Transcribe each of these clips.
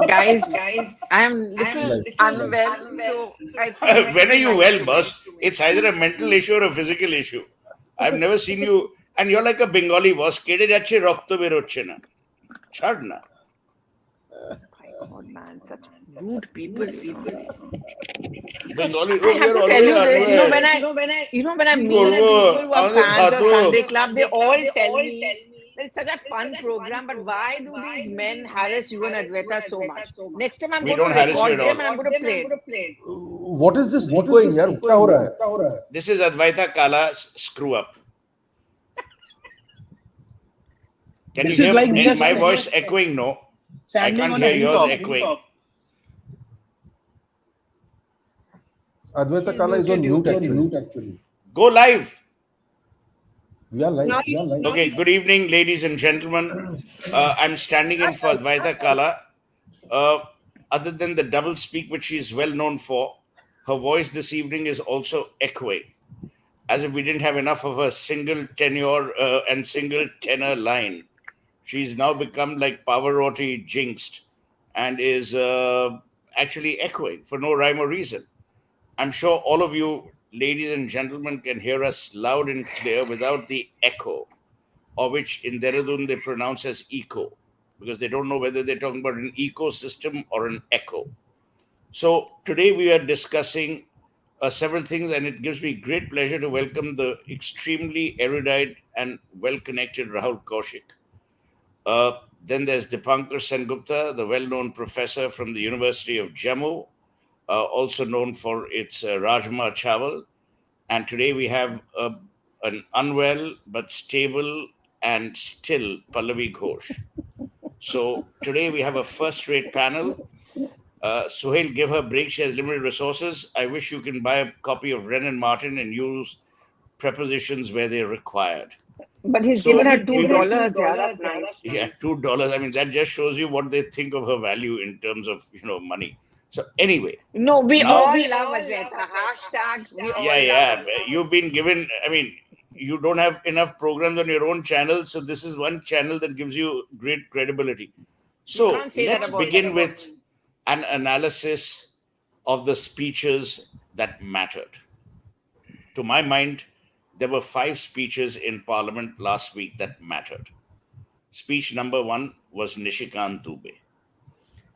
Guys, I'm little unwell, so I think we When are should be you nice well, to me. boss? It's either a mental issue or a physical issue. I've never seen you, and you're like a Bengali boss. কেটে যাচ্ছে রক্ত বেরোচ্ছে না ছাড় না My God, man, such rude people. Bengali. Oh, I we have are to tell always you this, unwell. when I কি meet করবো people who are আমাদের fans of খাতো Sunday Club, they all tell me that it's such a fun program, but why do these men harass you and Advaita so much? Next time I'm We going to don't harass you record at all. them and I'm going to play it. What is this echoing यार? क्या हो रहा है? This is Advaita Kala's screw up. Can This you is hear like just my voice echoing? No, I standing can't on hear a yours hilltop. echoing. Advaita She's Kala is on muted you. mute actually. Go live. We are live. Now you Okay, good evening, ladies and gentlemen. I'm standing in for Advaita Kala. Other than the double speak, which she's well known for, her voice this evening is also echoing, as if we didn't have enough of a single tenure and single tenor line. She's now become like Pavarotti jinxed and is actually echoing for no rhyme or reason. I'm sure all of you, ladies and gentlemen, can hear us loud and clear without the echo, or which in Dehradun they pronounce as eco, because they don't know whether they're talking about an ecosystem or an echo. So today we are discussing several things, and it gives me great pleasure to welcome the extremely erudite and well-connected Rahul Kaushik. Then there's Dipankar Sengupta, the well-known professor from the University of Jammu, also known for its Rajma Chawal. And today we have an unwell but stable and still Pallavi Ghosh. So today we have a first-rate panel. Suhel, give her a break. She has limited resources. I wish you can buy a copy of Wren and Martin and use prepositions where they're required. But he's So given her we will- $2. Yeah, that's nice. Yeah, $2. I mean, that just shows you what they think of her value in terms of money. So anyway, No, we now all love Advaita. Hashtag we all yeah, love Advaita. you've been given. I mean, you don't have enough programs on your own channel, so this is one channel that gives you great credibility. So can't say that let's about begin with an analysis of the speeches that mattered. To my mind, there were 5 speeches in Parliament last week that mattered. Speech number 1 was Nishikant Dubey.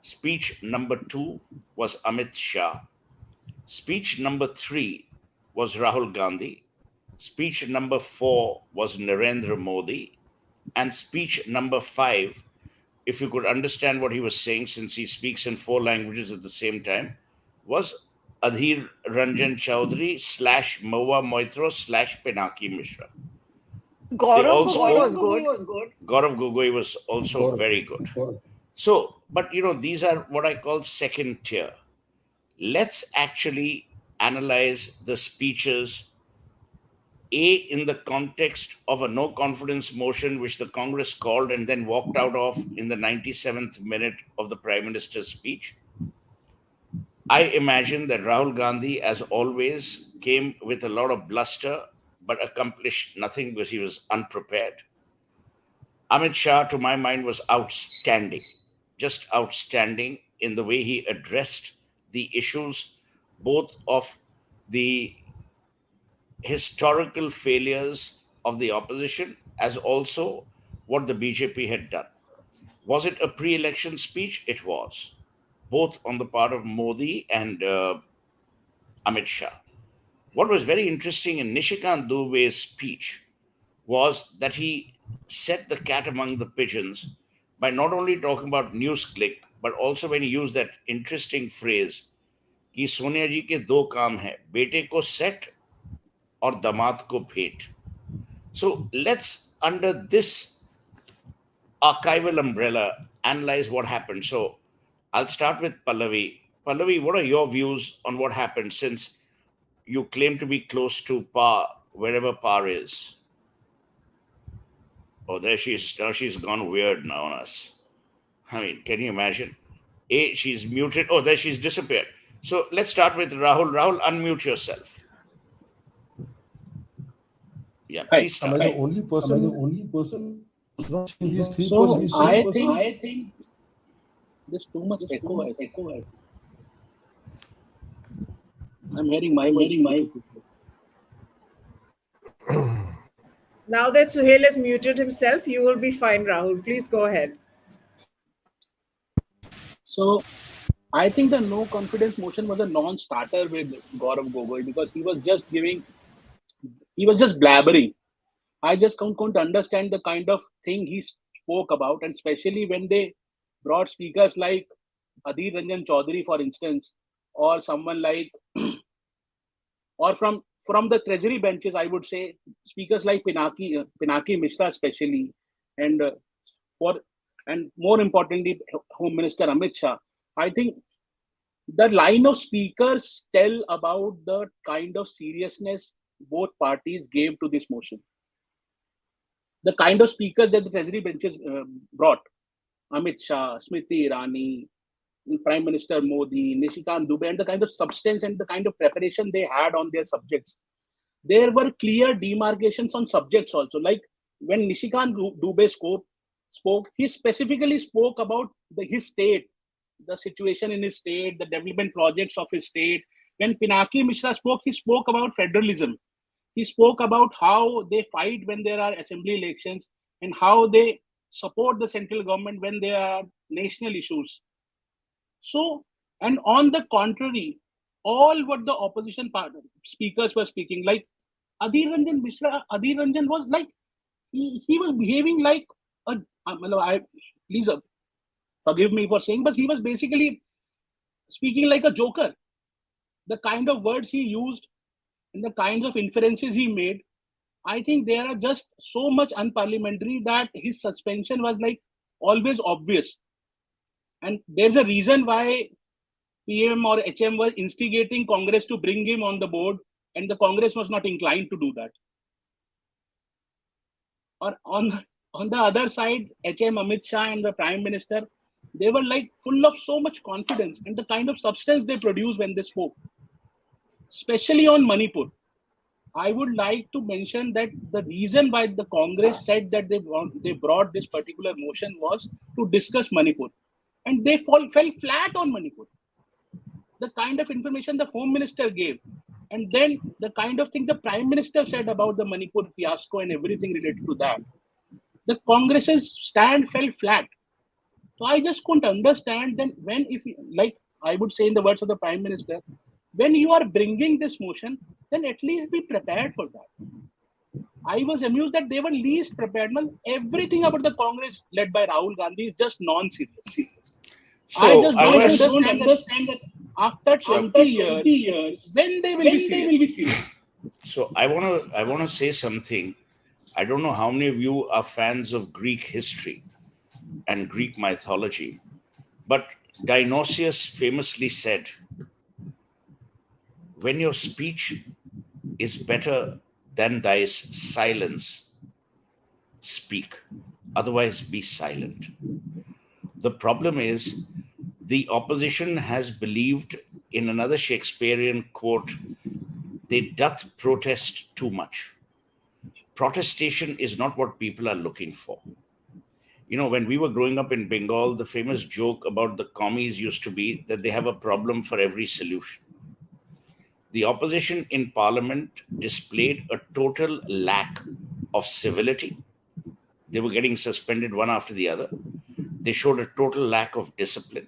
Speech number 2 was Amit Shah. Speech number 3 was Rahul Gandhi. Speech number 4 was Narendra Modi. And speech number 5, if you could understand what he was saying, since he speaks in 4 languages at the same time, was Adhir Ranjan Chaudhary / Mawa Moitro / Pinaki Mishra. Gaurav Gogoi was good. Gaurav Gogoi was also very good. So, but these are what I call second tier. Let's actually analyze the speeches, in the context of a no confidence motion which the Congress called and then walked out of in the 97th minute of the Prime Minister's speech. I imagine that Rahul Gandhi, as always, came with a lot of bluster but accomplished nothing because he was unprepared. Amit Shah, to my mind, was outstanding, just outstanding in the way he addressed the issues, both of the historical failures of the opposition as also what the BJP had done. Was it a pre-election speech? It was, both on the part of Modi and Amit Shah. What was very interesting in Nishikant Dubey's speech was that he set the cat among the pigeons by not only talking about news click, but also when he used that interesting phrase, कि सोनिया जी के 2 काम है, बेटे को set और दामाद को भेंट. So let's, under this archival umbrella, analyze what happened. So I'll start with Pallavi. Pallavi, what are your views on what happened, since you claim to be close to power, wherever power is? Oh, there she is. Now she's gone weird now on us. I mean, can you imagine? She's muted. Oh, there she's disappeared. So let's start with Rahul. Rahul, unmute yourself. Yeah, please start. Am I the only person who's not seeing these 3 So persons? I think There's too much echo. I'm hearing my voice too. Now that Suhel has muted himself, you will be fine, Rahul. Please go ahead. So I think the no confidence motion was a non-starter with Gaurav Gogoi because he was just blabbering. I just couldn't understand the kind of thing he spoke about, and especially when they brought speakers like Adhir Ranjan Chaudhary, for instance, or someone like, or from the treasury benches, I would say speakers like Pinaki Mishra, especially, and for and more importantly, Home Minister Amit Shah. I think the line of speakers tell about the kind of seriousness both parties gave to this motion. The kind of speakers that the treasury benches brought, Amit Shah, Smriti Irani, Prime Minister Modi, Nishikant Dubey, and the kind of substance and the kind of preparation they had on their subjects. There were clear demarcations on subjects also. Like when Nishikant Dubey spoke, he specifically spoke about his state, the situation in his state, the development projects of his state. When Pinaki Mishra spoke, he spoke about federalism. He spoke about how they fight when there are assembly elections and how they support the central government when there are national issues. So, and on the contrary, all what the opposition speakers were speaking, like Adhir Ranjan Mishra, Adhir Ranjan was like, he was behaving like please forgive me for saying, but he was basically speaking like a joker. The kind of words he used and the kinds of inferences he made, I think they are just so much unparliamentary that his suspension was like always obvious. And there's a reason why PM or HM was instigating Congress to bring him on the board, and the Congress was not inclined to do that. Or on the other side, HM Amit Shah and the Prime Minister, they were like full of so much confidence and the kind of substance they produced when they spoke, especially on Manipur. I would like to mention that the reason why the Congress said that they brought this particular motion was to discuss Manipur, and they fell flat on Manipur. The kind of information the Home Minister gave, and then the kind of thing the Prime Minister said about the Manipur fiasco and everything related to that, the Congress's stand fell flat. So I just couldn't understand then if like I would say in the words of the Prime Minister, when you are bringing this motion, then at least be prepared for that. I was amused that they were least prepared. Man, everything about the Congress led by Rahul Gandhi is just non-serious. I just don't understand that after 20 years, when they will be serious. So I want to say something. I don't know how many of you are fans of Greek history and Greek mythology, but Dionysius famously said, "When your speech is better than thy silence, speak; otherwise, be silent." The problem is the opposition has believed in another Shakespearean quote, they doth protest too much. Protestation is not what people are looking for. When we were growing up in Bengal, the famous joke about the commies used to be that they have a problem for every solution. The opposition in parliament displayed a total lack of civility. They were getting suspended one after the other. They showed a total lack of discipline.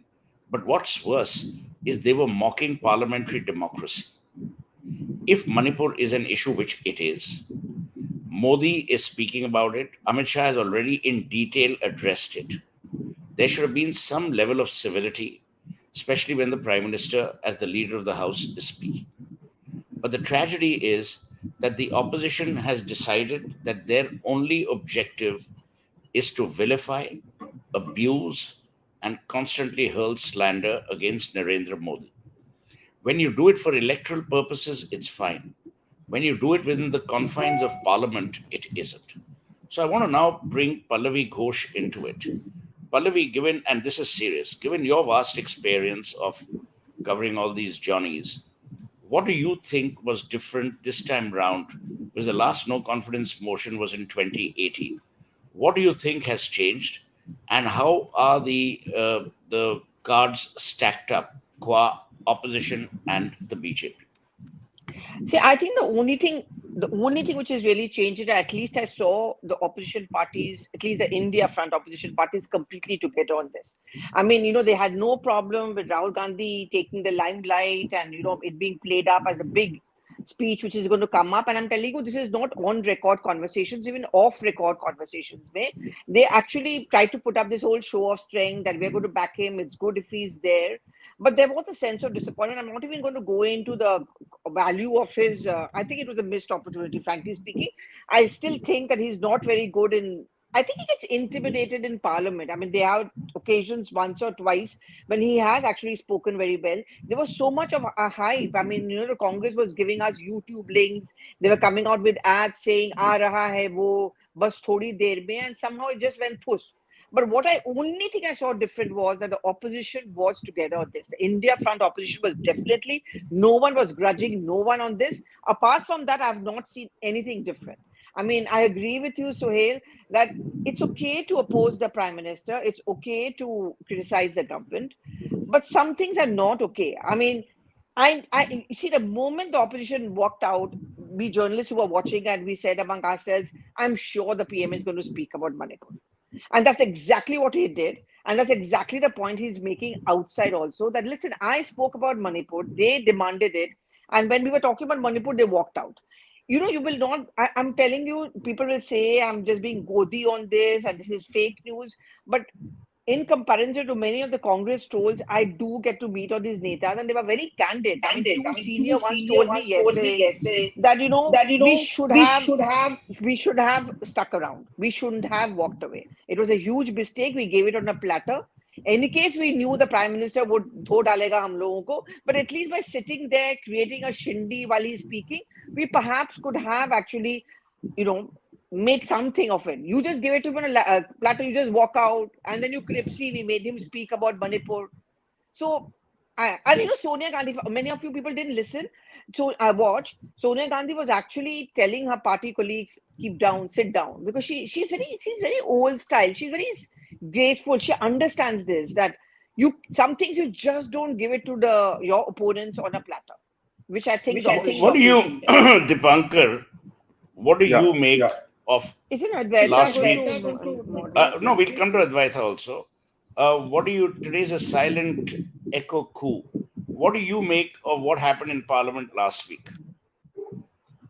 But what's worse is they were mocking parliamentary democracy. If Manipur is an issue, which it is, Modi is speaking about it, Amit Shah has already in detail addressed it. There should have been some level of civility, especially when the Prime Minister, as the leader of the House, is speaking. But the tragedy is that the opposition has decided that their only objective is to vilify, abuse, and constantly hurl slander against Narendra Modi. When you do it for electoral purposes, it's fine. When you do it within the confines of parliament, it isn't. So I want to now bring Pallavi Ghosh into it. Pallavi, and this is serious, given your vast experience of covering all these Johnnies, what do you think was different this time round? Because the last no confidence motion was in 2018. What do you think has changed, and how are the cards stacked up qua opposition and the BJP? See, I think the only thing which has really changed it, at least I saw the opposition parties, at least the India front opposition parties, completely together on this. I mean, they had no problem with Rahul Gandhi taking the limelight and, it being played up as a big speech which is going to come up. And I'm telling you, this is not on record conversations, even off record conversations. They actually try to put up this whole show of strength that we're going to back him. It's good if he's there. But there was a sense of disappointment. I'm not even going to go into the value of his. I think it was a missed opportunity, frankly speaking. I still think that he's not very good in. I think he gets intimidated in Parliament. I mean, there are occasions once or twice when he has actually spoken very well. There was so much of a hype. I mean, the Congress was giving us YouTube links. They were coming out with ads saying, "Aa raha hai wo, bas thodi der mein," and somehow it just went push. But only thing I saw different was that the opposition was together on this. The India front opposition was definitely, no one was grudging no one on this. Apart from that, I've not seen anything different. I mean, I agree with you, Suhel, that it's okay to oppose the Prime Minister. It's okay to criticize the government. But some things are not okay. I mean, I see the moment the opposition walked out, we journalists who were watching and we said among ourselves, I'm sure the PM is going to speak about Manipur. And that's exactly what he did. And that's exactly the point he's making outside also. That, listen, I spoke about Manipur. They demanded it. And when we were talking about Manipur, they walked out. You will not, I'm telling you, people will say I'm just being godi on this and this is fake news. But in comparison to many of the Congress trolls, I do get to meet all these netas, and they were very candid. I mean, two senior ones told me yesterday that we should have stuck around. We shouldn't have walked away. It was a huge mistake. We gave it on a platter. In case we knew the Prime Minister would dho dalega hum logon ko, but at least by sitting there creating a shindy while he's speaking, we perhaps could have actually, made something of it. You just give it to him on a platter, you just walk out, and then you see we made him speak about Manipur. So, Sonia Gandhi, many of you people didn't listen. So I watched. Sonia Gandhi was actually telling her party colleagues, keep down, sit down, because she's very old style. She's very graceful. She understands this, that some things you just don't give it to your opponents on a platter, which I think. What do you, Dipankar? What do you make of last week's? No, we'll come to Advaita also. What do you? Today's a silent echo coup. What do you make of what happened in Parliament last week?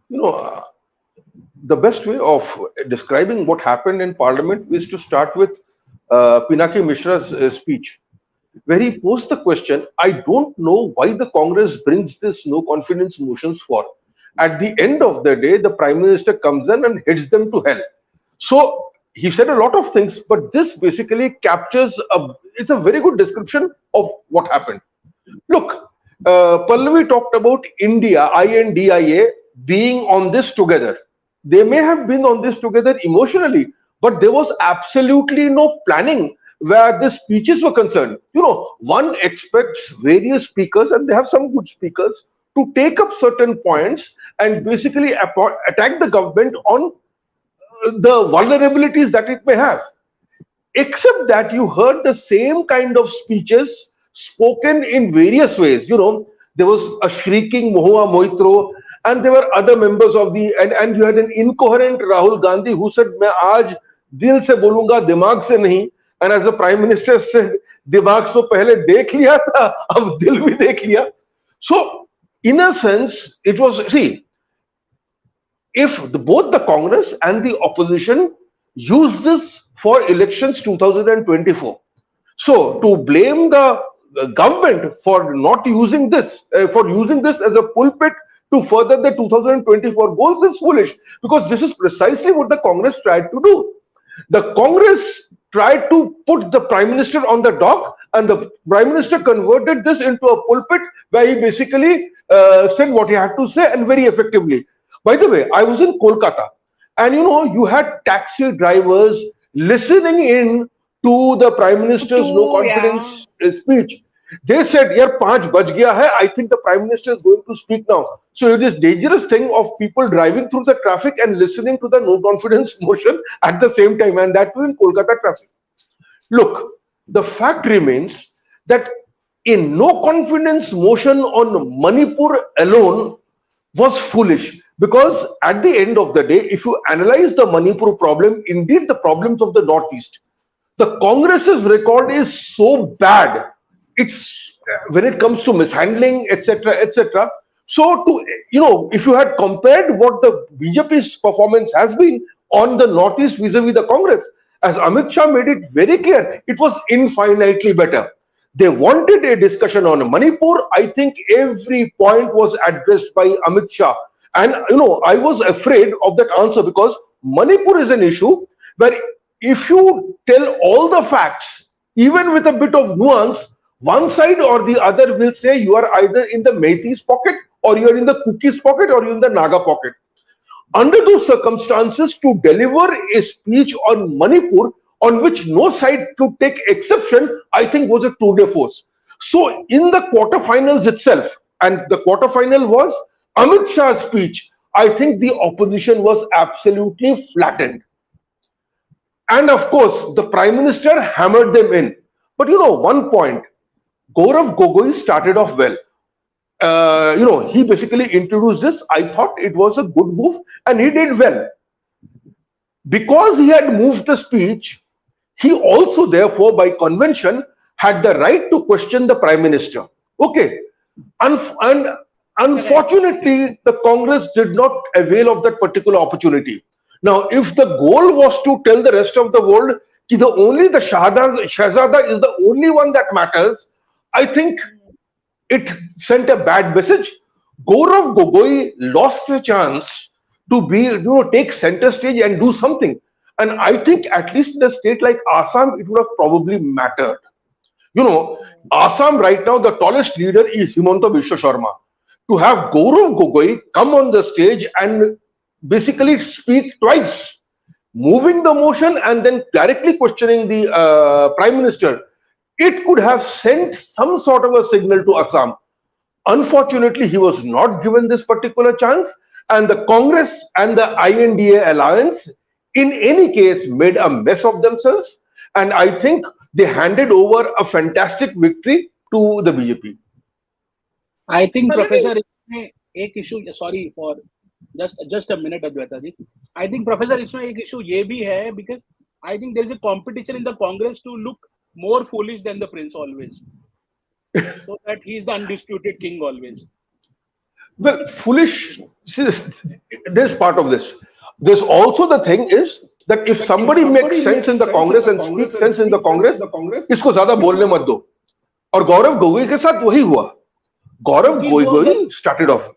The best way of describing what happened in Parliament is to start with Pinaki Mishra's speech, where he posed the question, I don't know why the Congress brings this no confidence motions for. At the end of the day, the Prime Minister comes in and hits them to hell. So he said a lot of things, but this basically captures it's a very good description of what happened. Look, Pallavi talked about India, INDIA, being on this together. They may have been on this together emotionally, but there was absolutely no planning where the speeches were concerned. One expects various speakers, and they have some good speakers, to take up certain points and basically attack the government on the vulnerabilities that it may have. Except that you heard the same kind of speeches spoken in various ways. There was a shrieking Mohua Moitro, and there were other members of and you had an incoherent Rahul Gandhi who said, "Main aaj dil se bolunga, dimag se nahi." And as the Prime Minister said, "Dimag so pehle dekh liya tha, ab dil bhi dekh liya." So, in a sense, it was, if both the Congress and the opposition use this for elections 2024. So, to blame the government for not using this, for using this as a pulpit to further the 2024 goals is foolish, because this is precisely what the Congress tried to do. The Congress tried to put the Prime Minister on the dock, and the Prime Minister converted this into a pulpit where he basically said what he had to say, and very effectively. By the way, I was in Kolkata, and you had taxi drivers listening in to the Prime Minister's no confidence speech. They said, "Yaar, 5 baj gaya hai. I think the Prime Minister is going to speak now." So it is dangerous thing of people driving through the traffic and listening to the no confidence motion at the same time, and that was in Kolkata traffic. Look, the fact remains that a no confidence motion on Manipur alone was foolish, because at the end of the day, if you analyze the Manipur problem, indeed the problems of the Northeast, the Congress's record is so bad. It's when it comes to mishandling, etc., etc. So, if you had compared what the BJP's performance has been on the Northeast vis-a-vis the Congress, as Amit Shah made it very clear, it was infinitely better. They wanted a discussion on Manipur. I think every point was addressed by Amit Shah. And, I was afraid of that answer, because Manipur is an issue where if you tell all the facts, even with a bit of nuance, one side or the other will say you are either in the Meitei's pocket, or you are in the Cookie's pocket, or you are in the Naga pocket. Under those circumstances, to deliver a speech on Manipur on which no side could take exception, I think was a tour de force. So in the quarterfinals itself, and the quarterfinal was Amit Shah's speech, I think the opposition was absolutely flattened. And of course, the Prime Minister hammered them in. But one point, Gaurav Gogoi started off well. He basically introduced this. I thought it was a good move, and he did well. Because he had moved the speech, he also, therefore, by convention, had the right to question the Prime Minister. Okay. And unfortunately, the Congress did not avail of that particular opportunity. Now, if the goal was to tell the rest of the world that the Shahzada is the only one that matters, I think it sent a bad message. Gaurav Gogoi lost a chance to take center stage and do something. And I think at least in a state like Assam, it would have probably mattered. Assam right now, the tallest leader is Himanta Biswa Sharma. To have Gaurav Gogoi come on the stage and basically speak twice, moving the motion and then directly questioning the Prime Minister, it could have sent some sort of a signal to Assam. Unfortunately, he was not given this particular chance, and the Congress and the INDA alliance, in any case, made a mess of themselves, and I think they handed over a fantastic victory to the BJP. I think, Professor, एक issue, sorry for just a minute, Advaita ji. I think, Professor, इसमें एक issue ये भी है, because I think there is a competition in the Congress to look more foolish than the prince always, so that he is the undisputed king always. Well, foolish, see, there's part of this. There's also the thing is that if somebody makes sense in the Congress and speaks sense in the Congress, इसको ज़्यादा बोलने मत दो. और गौरव गोगोई के साथ वही हुआ. गौरव गोगोई started off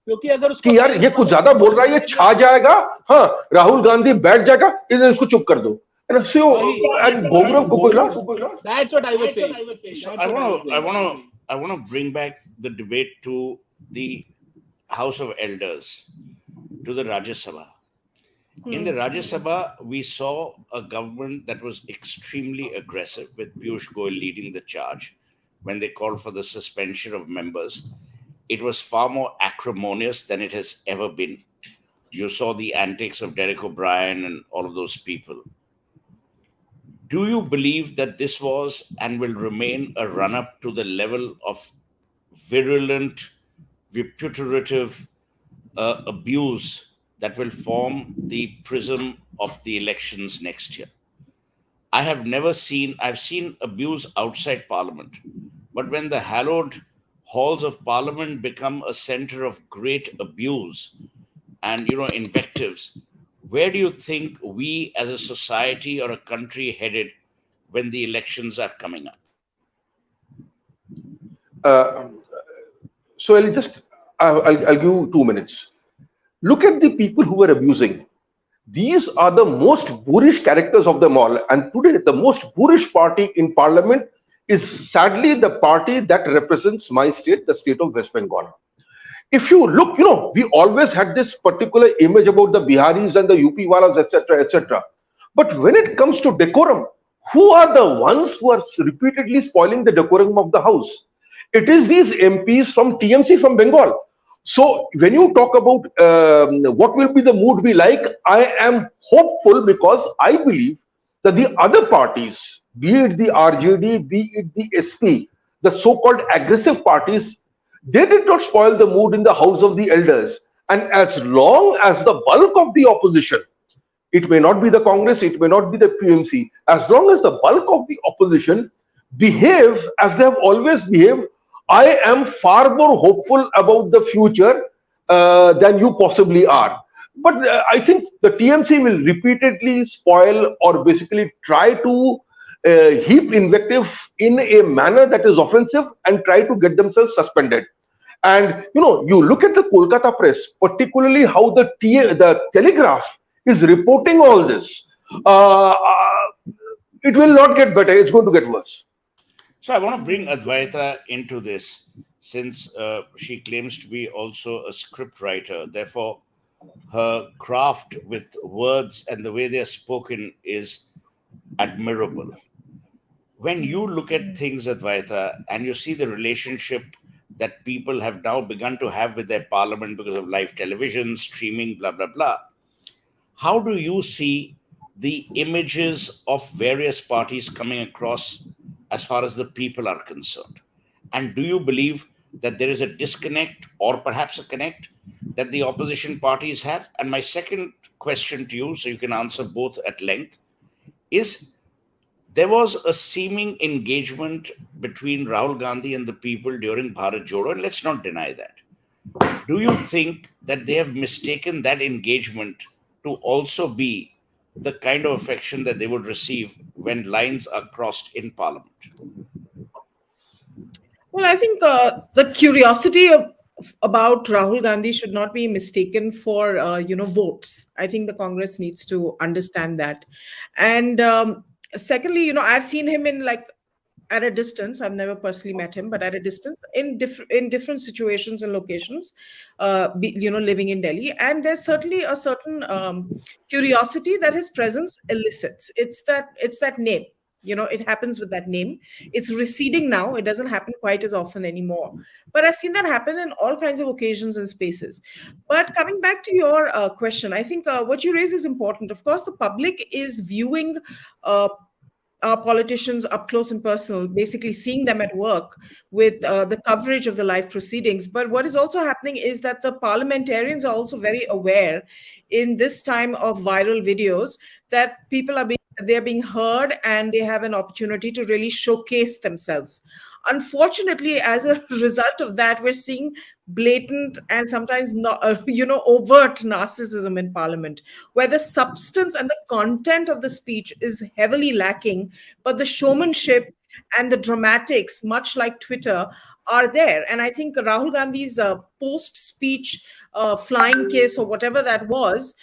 कि यार ये कुछ ज्यादा बोल रहा है, ये छा जाएगा, हाँ राहुल गांधी बैठ जाएगा, इसको चुप कर दो. And Gaurav Gogoi lost. That's what I was saying. So I want to bring back the debate to the House of Elders, to the Rajya Sabha. In the Rajya Sabha, we saw a government that was extremely aggressive, with Piyush Goyal leading the charge when they called for the suspension of members. It was far more acrimonious than it has ever been. You saw the antics of Derek O'Brien and all of those people. Do you believe that this was and will remain a run-up to the level of virulent, vitupeраtive abuse that will form the prism of the elections next year? I've seen abuse outside Parliament, but when the hallowed halls of Parliament become a center of great abuse and invectives, where do you think we as a society or a country headed when the elections are coming up? So I'll give you 2 minutes. Look at the people who were abusing. These are the most boorish characters of them all. And today, the most boorish party in Parliament is sadly the party that represents my state, the state of West Bengal. If you look, we always had this particular image about the Biharis and the UP walas, etc., etc. But when it comes to decorum, who are the ones who are repeatedly spoiling the decorum of the house? It is these MPs from TMC from Bengal. So when you talk about what will be the mood be like, I am hopeful, because I believe that the other parties be it the RJD, be it the SP, the so-called aggressive parties, they did not spoil the mood in the House of the Elders. And as long as the bulk of the opposition, it may not be the Congress, it may not be the PMC, as long as the bulk of the opposition behave as they have always behaved, I am far more hopeful about the future than you possibly are. But I think the TMC will repeatedly spoil or basically try to heap invective in a manner that is offensive and try to get themselves suspended. And you look at the Kolkata press, particularly how the Telegraph is reporting all this. It will not get better. It's going to get worse. So I want to bring Advaita into this, since she claims to be also a script writer. Therefore, her craft with words and the way they are spoken is admirable. When you look at things, Advaita, and you see the relationship that people have now begun to have with their parliament because of live television, streaming, blah, blah, blah, how do you see the images of various parties coming across as far as the people are concerned? And do you believe that there is a disconnect or perhaps a connect that the opposition parties have? And my second question to you, so you can answer both at length, is there was a seeming engagement between Rahul Gandhi and the people during Bharat Jodo, and let's not deny that. Do you think that they have mistaken that engagement to also be the kind of affection that they would receive when lines are crossed in Parliament? Well, I think the curiosity about Rahul Gandhi should not be mistaken for, votes. I think the Congress needs to understand that. And secondly, I've seen him in at a distance. I've never personally met him, but at a distance in different situations and locations, living in Delhi. And there's certainly a certain curiosity that his presence elicits. It's that name. It happens with that name. It's receding now. It doesn't happen quite as often anymore. But I've seen that happen in all kinds of occasions and spaces. But coming back to your question, I think what you raise is important. Of course, the public is viewing our politicians up close and personal, basically seeing them at work with the coverage of the live proceedings. But what is also happening is that the parliamentarians are also very aware in this time of viral videos that they're being heard and they have an opportunity to really showcase themselves. Unfortunately, as a result of that, we're seeing blatant and sometimes not, overt narcissism in Parliament, where the substance and the content of the speech is heavily lacking, but the showmanship and the dramatics, much like Twitter, are there. And I think Rahul Gandhi's post-speech flying kiss or whatever that was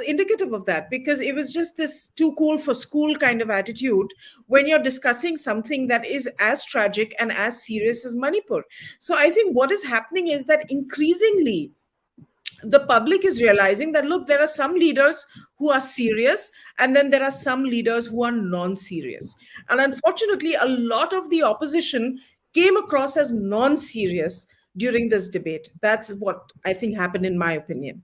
indicative of that, because it was just this too cool for school kind of attitude when you're discussing something that is as tragic and as serious as Manipur. So I think what is happening is that increasingly the public is realizing that, look, there are some leaders who are serious and then there are some leaders who are non-serious. And unfortunately, a lot of the opposition came across as non-serious during this debate. That's what I think happened, in my opinion.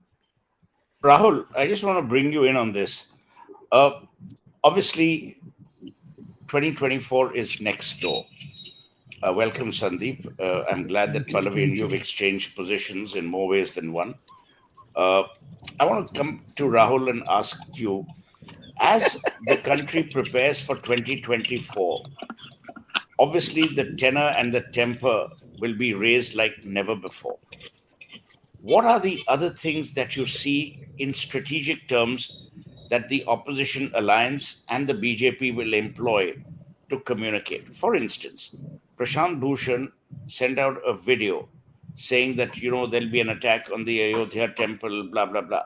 Rahul, I just want to bring you in on this. Obviously, 2024 is next door. Welcome, Sandip. I'm glad that Pallavi and you have exchanged positions in more ways than one. I want to come to Rahul and ask you, as the country prepares for 2024, obviously the tenor and the temper will be raised like never before. What are the other things that you see in strategic terms that the opposition alliance and the BJP will employ to communicate? For instance, Prashant Bhushan sent out a video saying that, there'll be an attack on the Ayodhya temple, blah, blah, blah.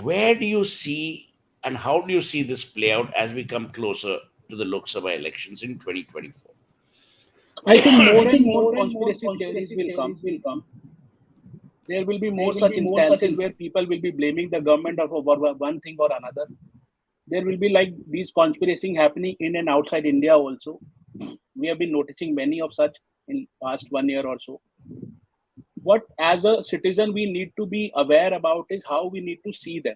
Where do you see and how do you see this play out as we come closer to the Lok Sabha elections in 2024? I think more and more conspiracy theories will come. There will be more such instances where people will be blaming the government of one thing or another. There will be like these conspiracy happening in and outside India also. We have been noticing many of such in past 1 year or so. What as a citizen we need to be aware about is how we need to see them.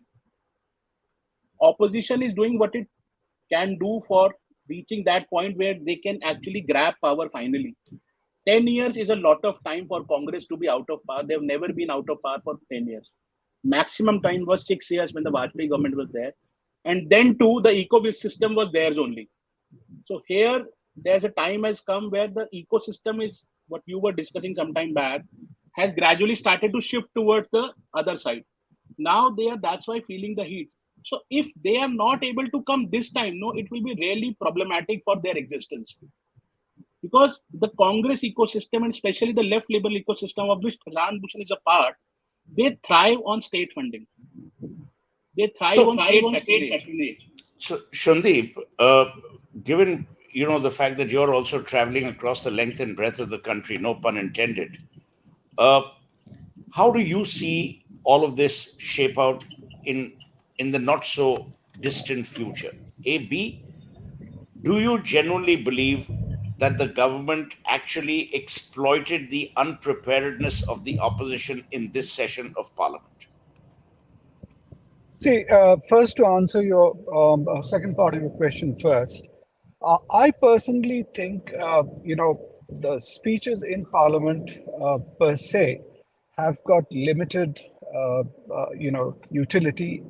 Opposition is doing what it can do for reaching that point where they can actually grab power finally. 10 years is a lot of time for Congress to be out of power. They've never been out of power for 10 years. Maximum time was 6 years when the Vajpayee government was there. And then too, the ecosystem was theirs only. So here, there's a time has come where the ecosystem is what you were discussing some time back, has gradually started to shift towards the other side. Now that's why feeling the heat. So if they are not able to come this time, no, it will be really problematic for their existence. Because the Congress ecosystem and especially the left liberal ecosystem of which Pradhan Bhushan is a part, they thrive on state funding. They thrive on state patronage. So, Shandip, given the fact that you're also traveling across the length and breadth of the country, no pun intended, how do you see all of this shape out in the not so distant future? A, B, do you genuinely believe that the government actually exploited the unpreparedness of the opposition in this session of Parliament? See, first to answer your second part of your question first, I personally think, the speeches in Parliament per se have got limited, utility.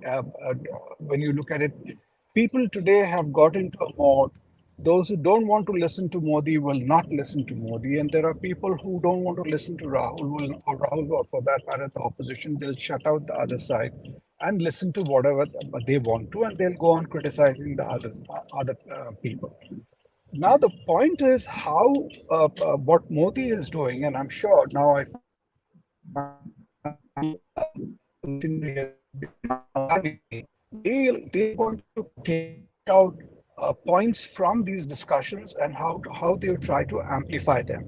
When you look at it, people today have got into a mode. Those who don't want to listen to Modi will not listen to Modi, and there are people who don't want to listen to Rahul, or for that matter, the opposition. They'll shut out the other side and listen to whatever they want to, and they'll go on criticizing the other people. Now the point is how what Modi is doing, and I'm sure now I they're going to take out points from these discussions and how they try to amplify them.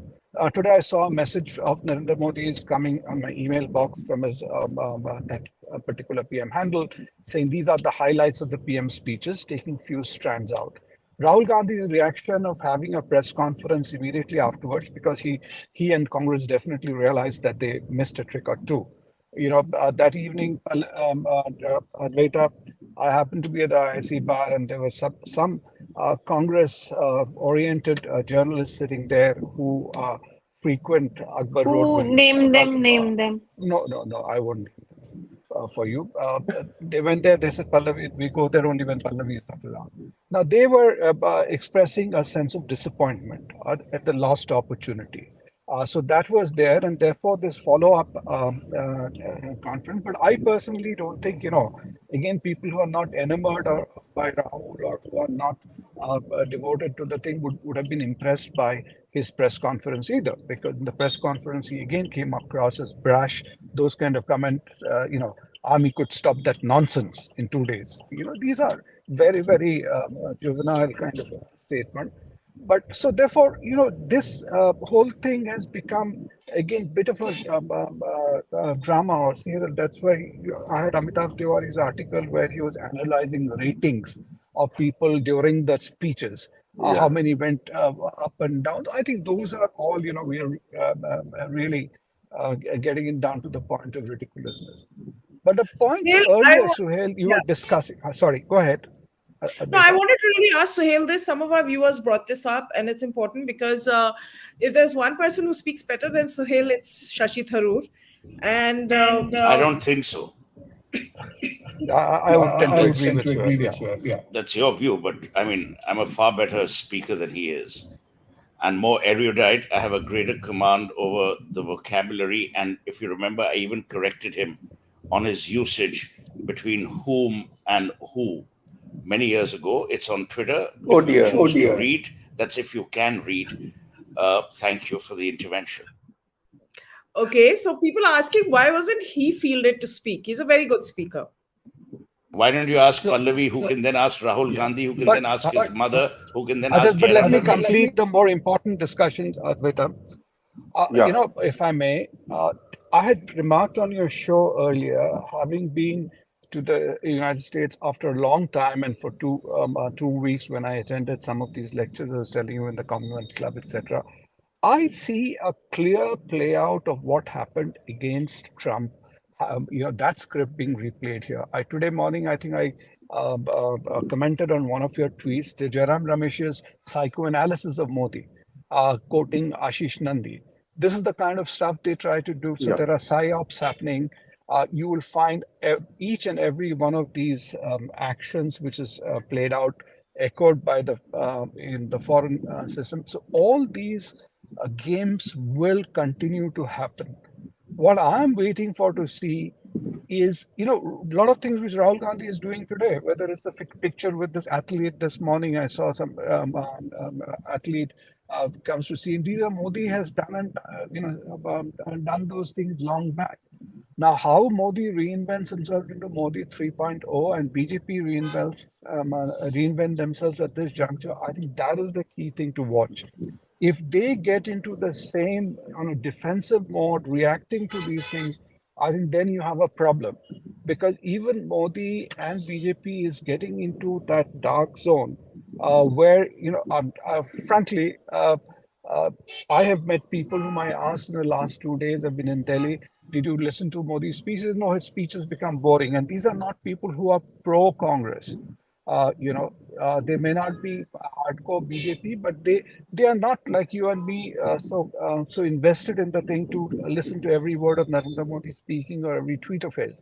Today I saw a message of Narendra Modi is coming on my email box from his that particular PM handle, saying these are the highlights of the PM speeches, taking few strands out. Rahul Gandhi's reaction of having a press conference immediately afterwards, because he and Congress definitely realized that they missed a trick or two. That evening, Advaita, I happened to be at the IC bar, and there was some Congress-oriented journalists sitting there who frequent Akbar Road. Name them. No, I wouldn't. For you, they went there. They said, "Pallavi, we go there only when Pallavi is not around." Now they were expressing a sense of disappointment at the lost opportunity. So that was there, and therefore this follow-up conference. But I personally don't think, again, people who are not enamored by Rahul or who are not devoted to the thing would have been impressed by his press conference either, because in the press conference he again came across as brash, those kind of comments, army could stop that nonsense in 2 days. These are very, very juvenile kind of statement. But so therefore, this whole thing has become again bit of a drama or serial. That's why I had Amitav Tiwari's article where he was analyzing ratings of people during the speeches, how many went up and down. I think those are all, we are really getting it down to the point of ridiculousness. But the point earlier, Suhel, you were discussing. Sorry, go ahead. No, I wanted to really ask Suhel this. Some of our viewers brought this up, and it's important because if there's one person who speaks better than Suhel, it's Shashi Tharoor. And I don't think so. I would tend to agree with you. Yeah. That's your view, but I mean, I'm a far better speaker than he is, and more erudite. I have a greater command over the vocabulary, and if you remember, I even corrected him on his usage between whom and who many years ago. It's on Twitter. If you choose to read, that's if you can read. Thank you for the intervention. Okay, so people are asking, why wasn't he fielded to speak? He's a very good speaker. Why don't you ask Pallavi, who can then ask Rahul Gandhi, who can then ask his mother, who can then ask But let me Jayaraman? complete the more important discussion, Advaita. If I may, I had remarked on your show earlier, having been to the United States after a long time and for 2 weeks when I attended some of these lectures, I was telling you in the Commonwealth Club, etc. I see a clear play out of what happened against Trump. That script being replayed here. Today morning, I think I commented on one of your tweets, the Jairam Ramesh's psychoanalysis of Modi, quoting Ashish Nandi. This is the kind of stuff they try to do. So Yeah. there are psyops happening. You will find each and every one of these actions, which is played out, echoed by the in the foreign system. So all these games will continue to happen. What I'm waiting for to see is, a lot of things which Rahul Gandhi is doing today, whether it's the picture with this athlete this morning, I saw some athlete comes to see him. These are Modi has done and, done those things long back. Now, how Modi reinvents himself into Modi 3.0 and BJP reinvent themselves at this juncture, I think that is the key thing to watch. If they get into the same on a defensive mode, reacting to these things, I think then you have a problem, because even Modi and BJP is getting into that dark zone where, frankly, uh, I have met people whom I asked in the last 2 days. I've been in Delhi. Did you listen to Modi's speeches? No, his speeches become boring. And these are not people who are pro-Congress. They may not be hardcore BJP, but they are not like you and me, so invested in the thing to listen to every word of Narendra Modi speaking or every tweet of his.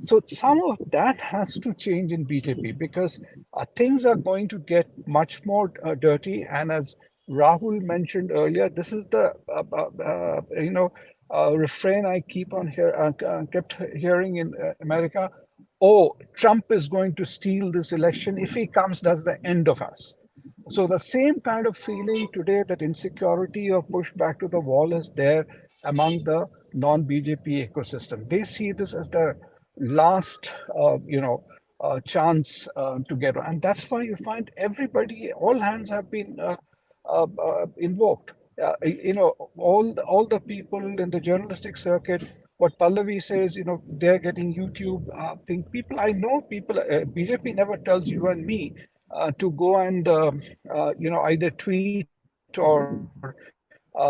So some of that has to change in BJP, because things are going to get much more dirty. And as Rahul mentioned earlier, this is the refrain I kept hearing in America. Oh, Trump is going to steal this election. If he comes, that's the end of us. So the same kind of feeling today, that insecurity or push back to the wall, is there among the non-BJP ecosystem. They see this as the last, chance to get on, and that's why you find everybody, all hands have been invoked. All the people in the journalistic circuit. What Pallavi says, they're getting YouTube thing. People, I know people. BJP never tells you and me to go and either tweet or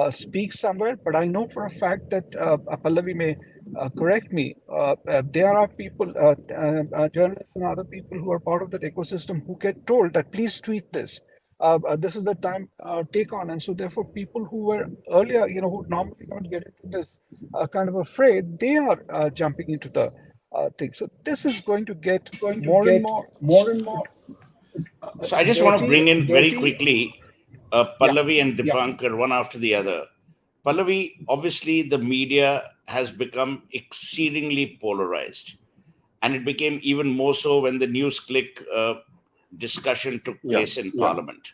speak somewhere. But I know for a fact that Pallavi may correct me. There are people, journalists and other people who are part of that ecosystem, who get told that please tweet this. This is the time, take on. And so therefore people who were earlier, who normally don't get into this kind of a fray, they are jumping into the thing. So this is going to get more and more So I just want to dirty. bring in very quickly Yeah, Pallavi and yeah. Dipankar, one after the other. Pallavi, obviously the media has become exceedingly polarized, and it became even more so when the news click discussion took Yeah. place in Parliament.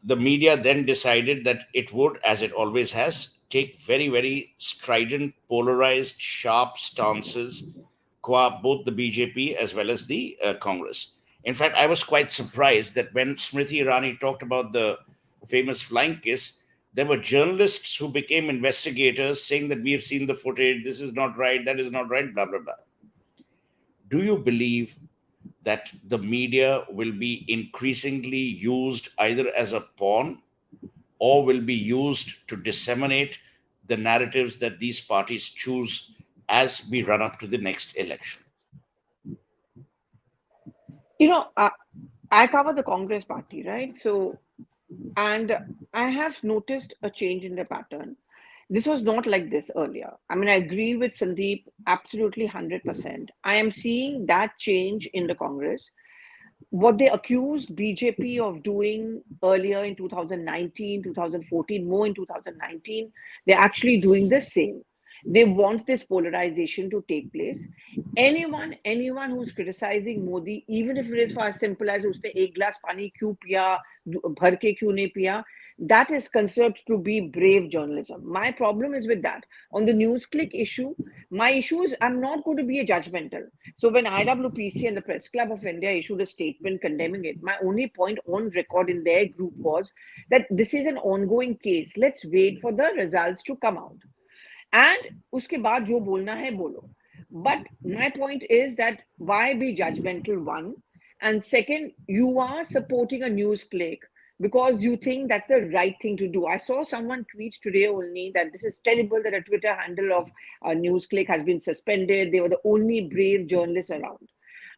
The media then decided that it would, as it always has, take very, very strident, polarized, sharp stances qua both the BJP as well as the Congress. In fact, I was quite surprised that when Smriti Irani talked about the famous flying kiss, there were journalists who became investigators saying that we have seen the footage, this is not right, that is not right, blah, blah, blah. Do you believe that the media will be increasingly used either as a pawn or will be used to disseminate the narratives that these parties choose as we run up to the next election? I cover the Congress party, right? So, and I have noticed a change in the pattern. This was not like this earlier. I mean, I agree with Sandip absolutely 100%. I am seeing that change in the Congress. What they accused BJP of doing earlier in 2019, 2014, more in 2019, they're actually doing the same. They want this polarization to take place. Anyone who's criticizing Modi, even if it is for as simple as उसने एक glass पानी क्यों पिया, भर के क्यों नहीं पिया, that is considered to be brave journalism. My problem is with that. On the news click issue, my issue is I'm not going to be a judgmental. So when IWPC and the Press Club of India issued a statement condemning it, my only point on record in their group was that this is an ongoing case. Let's wait for the results to come out. And उसके बाद जो बोलना है बोलो. But my point is that why be judgmental, one? And second, you are supporting a news click because you think that's the right thing to do. I saw someone tweet today only that this is terrible that a Twitter handle of a news click has been suspended. They were the only brave journalists around.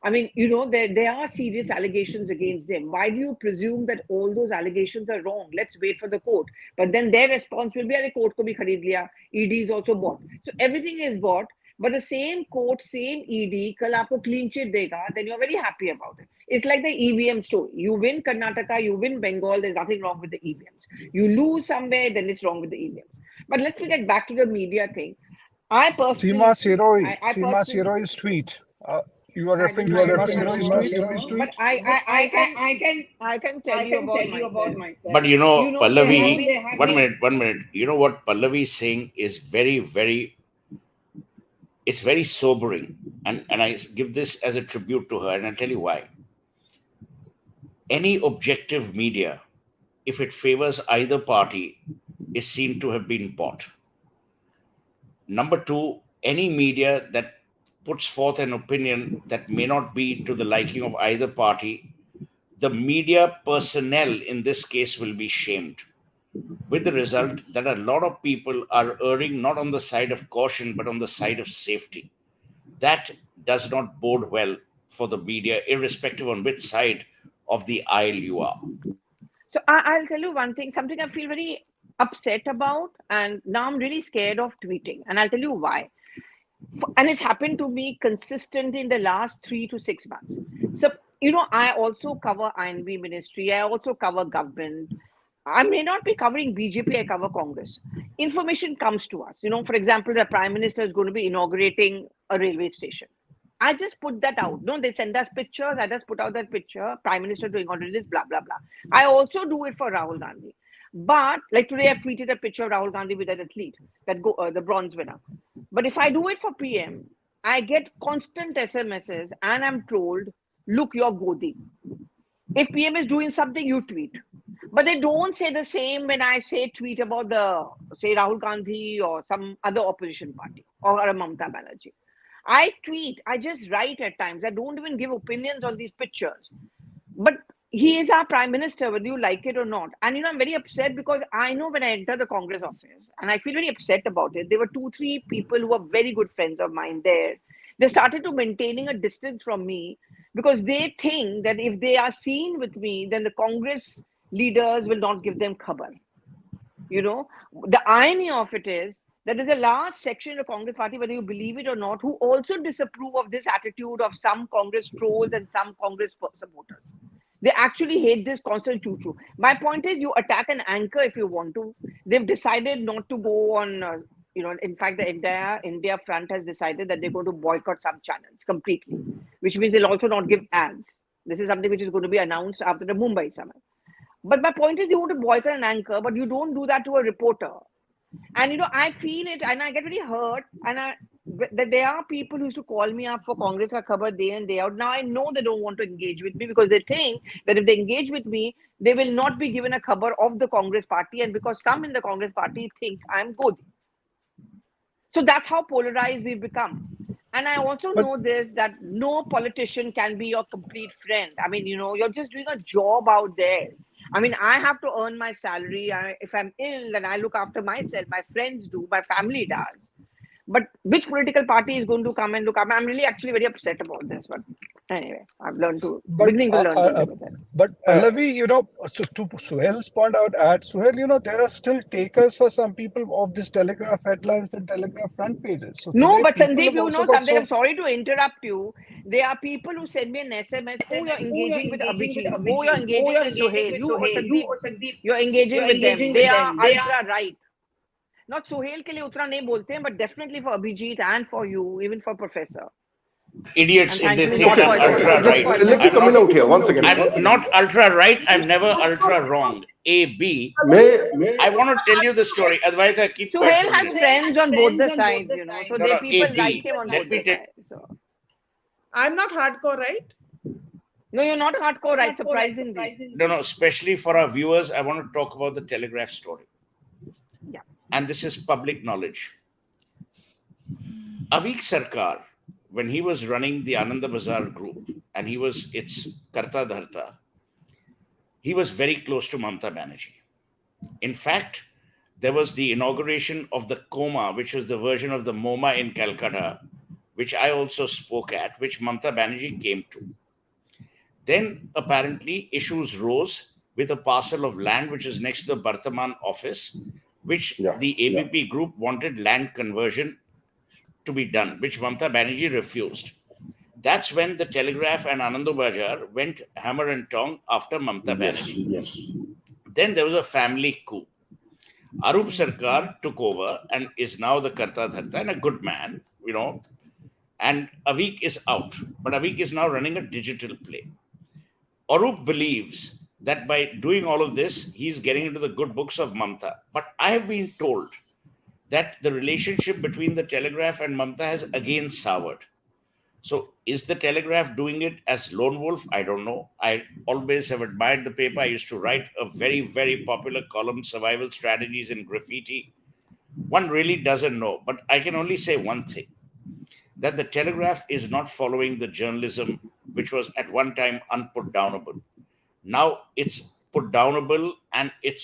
I mean, there are serious allegations against them. Why do you presume that all those allegations are wrong? Let's wait for the court. But then their response will be, "Arey, court ko bhi khareed liya. ED is also bought." So everything is bought, but the same court, same ED, kal aapko clean chit dega, then you're very happy about it. It's like the EVM story. You win Karnataka, you win Bengal, there's nothing wrong with the EVMs. You lose somewhere, then it's wrong with the EVMs. But let's get back to the media thing. I personally, Seema Siroi's tweet. You are I referring don't to have Seema it. Siroi's tweet? But I can tell you about myself. But Pallavi, One one minute. You know what Pallavi is saying is very, very, it's very sobering. And I give this as a tribute to her, and I'll tell you why. Any objective media, if it favors either party, is seen to have been bought. Number two, any media that puts forth an opinion that may not be to the liking of either party, the media personnel in this case will be shamed, with the result that a lot of people are erring not on the side of caution but on the side of safety. That does not bode well for the media, irrespective on which side of the aisle you are. So I'll tell you one thing, something I feel very upset about, and now I'm really scared of tweeting, and I'll tell you why. And it's happened to me consistently in the last 3 to 6 months. So, I also cover INB ministry, I also cover government. I may not be covering BJP, I cover Congress. Information comes to us. For example, the Prime Minister is going to be inaugurating a railway station. I just put that out. No, they send us pictures. I just put out that picture. Prime Minister doing all this, blah, blah, blah. I also do it for Rahul Gandhi. But like today, I tweeted a picture of Rahul Gandhi with that athlete, the bronze winner. But if I do it for PM, I get constant SMSs and I'm told, look, you're Godi. If PM is doing something, you tweet. But they don't say the same when I tweet about say Rahul Gandhi or some other opposition party or a Mamata Banerjee. I tweet, I just write at times. I don't even give opinions on these pictures. But he is our Prime Minister, whether you like it or not. And I'm very upset because I know when I enter the Congress office, and I feel very upset about it, there were 2-3 people who were very good friends of mine there. They started to maintaining a distance from me because they think that if they are seen with me, then the Congress leaders will not give them khabar. The irony of it is that there's a large section of the Congress party, whether you believe it or not, who also disapprove of this attitude of some Congress trolls and some Congress supporters. They actually hate this constant choo-choo. My point is, you attack an anchor if you want to. They've decided not to go on, in fact, the entire India front has decided that they're going to boycott some channels completely, which means they'll also not give ads. This is something which is going to be announced after the Mumbai summit. But my point is, you want to boycott an anchor, but you don't do that to a reporter. And, I feel it and I get really hurt. And that there are people who used to call me up for Congress ka khabar day in, day out. Now I know they don't want to engage with me because they think that if they engage with me, they will not be given a khabar of the Congress party. And because some in the Congress party think I'm good. So that's how polarized we've become. And I also know this, that no politician can be your complete friend. I mean, you're just doing a job out there. I mean, I have to earn my salary. If I'm ill, then I look after myself. My friends do. My family does. But which political party is going to come and look up? I'm really actually very upset about this. But anyway, I've learned to, beginning to learn to live with it. But Pallavi, so to Suhel's point out, Suhel, there are still takers for some people of this Telegraph headlines and Telegraph front pages. So no, but Sandip, something. I'm sorry to interrupt you. There are people who send me an SMS. Oh, you're engaging with Abhijit. Oh, you're engaging with Suhel. You or Sandip, you're engaging with them. They are ultra right. Not Suhel ke liye utra nahi bolte hain, but definitely for Abhijit and for you, even for Professor. Idiots if they think I'm ultra right. Let me come in out here once again. I'm not ultra right. I'm never ultra wrong. B. I want to tell you the story. Advaita, keep quiet. Suhel has friends on both the sides, so there people like him on both the sides. So. I'm not hardcore, right? No, you're not hardcore, right? Surprisingly. No. Especially for our viewers, I want to talk about the Telegraph story. Yeah. And this is public knowledge. Avik Sarkar, when he was running the Ananda Bazar group, and he was its Karta Dharta, he was very close to Mamata Banerjee. In fact, there was the inauguration of the Coma, which was the version of the MoMA in Calcutta, which I also spoke at, which Mamata Banerjee came to. Then apparently issues rose with a parcel of land which is next to the Bartaman office, which the ABP group wanted land conversion to be done, which Mamata Banerjee refused. That's when the Telegraph and Anandobajar went hammer and tong after Mamata Banerjee. Yes. Then there was a family coup. Arup Sarkar took over and is now the Karta Dharta and a good man, and Avik is out. But Avik is now running a digital play. Arup believes that by doing all of this, he's getting into the good books of Mamata. But I have been told that the relationship between the Telegraph and Mamata has again soured. So is the Telegraph doing it as lone wolf? I don't know. I always have admired the paper. I used to write a very, very popular column, Survival Strategies in Graffiti. One really doesn't know. But I can only say one thing, that the Telegraph is not following the journalism which was at one time unputdownable. Now it's putdownable and it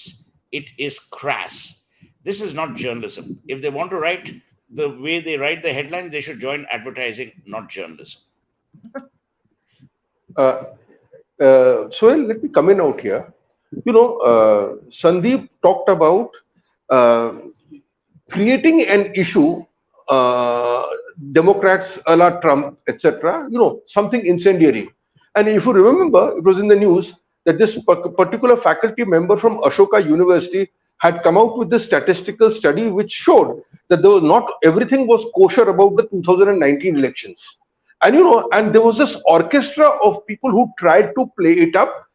is crass. This is not journalism. If they want to write the way they write the headlines, they should join advertising, not journalism. Suhel, let me come in out here. Sandip talked about creating an issue, Democrats a la Trump, etc., something incendiary. And if you remember, it was in the news that this particular faculty member from Ashoka University had come out with this statistical study which showed that there was not everything was kosher about the 2019 elections. And and there was this orchestra of people who tried to play it up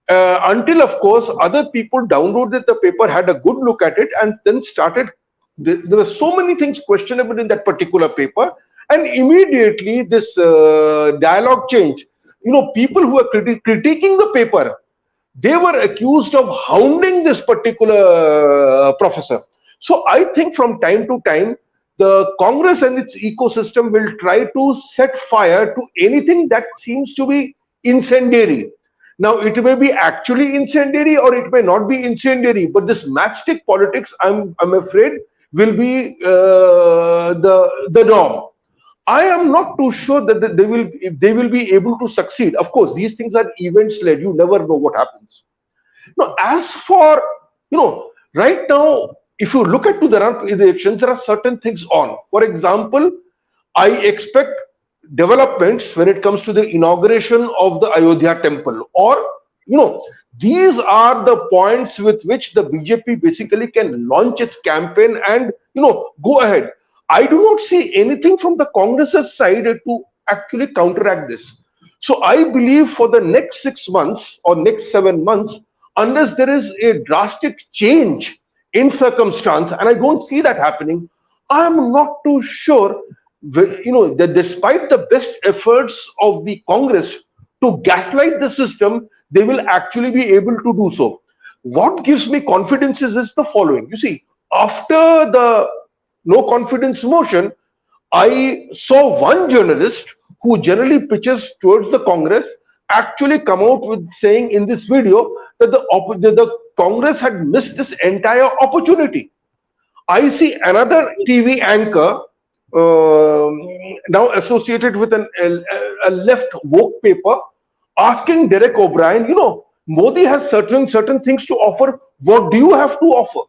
until, of course, other people downloaded the paper, had a good look at it, and then started. There were so many things questionable in that particular paper, and immediately this dialogue changed. People who were critiquing the paper, they were accused of hounding this particular professor. So I think from time to time, the Congress and its ecosystem will try to set fire to anything that seems to be incendiary. Now, it may be actually incendiary or it may not be incendiary, but this matchstick politics, I'm afraid, will be the norm. I am not too sure that they will be able to succeed. Of course, these things are events led. You never know what happens. Now, as for right now, if you look at the elections, there are certain things on. For example, I expect developments when it comes to the inauguration of the Ayodhya temple, or these are the points with which the BJP basically can launch its campaign and go ahead. I do not see anything from the Congress's side to actually counteract this. So I believe for the next 6 months or next 7 months, unless there is a drastic change in circumstance, and I don't see that happening, I'm not too sure, that despite the best efforts of the Congress to gaslight the system, they will actually be able to do so. What gives me confidence is the following. You see, after the no confidence motion, I saw one journalist who generally pitches towards the Congress actually come out with saying in this video that the Congress had missed this entire opportunity. I see another TV anchor now associated with a left woke paper asking Derek O'Brien, Modi has certain things to offer. What do you have to offer?